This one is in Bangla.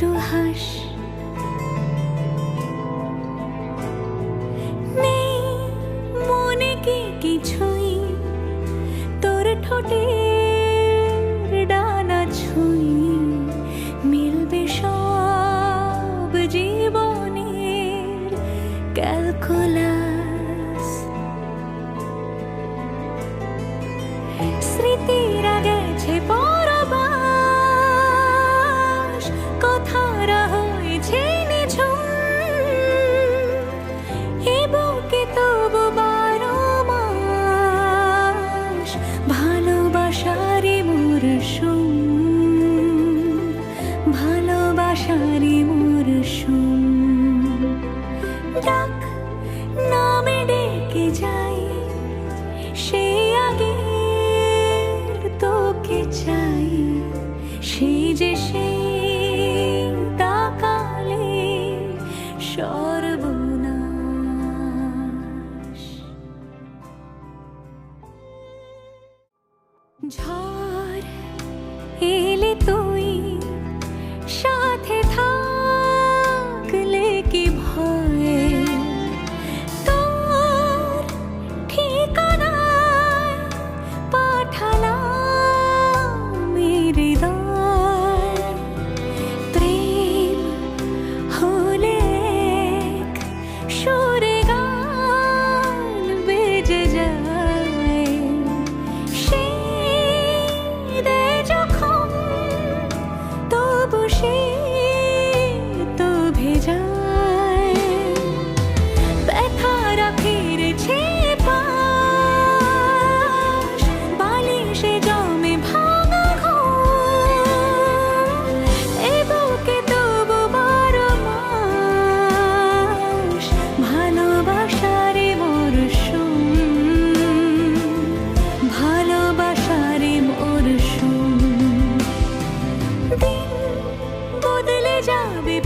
একটু হাস। নেই মনে কি কিছুই, তোর ঠোঁটের ডানা ছুঁই, মিলবে সব জীবনের ক্যালকুলাস। স্মৃতিরা গেছে পরবাস, কথারা হয়েছে নিঝুম, এ বুকে তবু 12 মাস ভালোবাসারই মরশুম, ভালোবাসারই মরশুম। ডাক নামে ডেকে যাই, সে আগে তোকে চাই, সেই যে সেই তাকালে সর্বনাশ। ঝড় এলে তুই সাথে থাকলে কি ভয়, তোর ঠিকানায় পাঠালাম হৃদয়। প্রেম হলে এক সুরে গান বেজে যায়, সেই দে যখন তবু সে তো ভেজায়। ব্যথারা ফিরেছে পাশ, বালিশে জমে ভাঙা ঘুম, এ বুকে তবু 12 মাস ভালোবাসারই মরশুম, ভালোবাসারই মরশুম। দিন বদলে যাবে।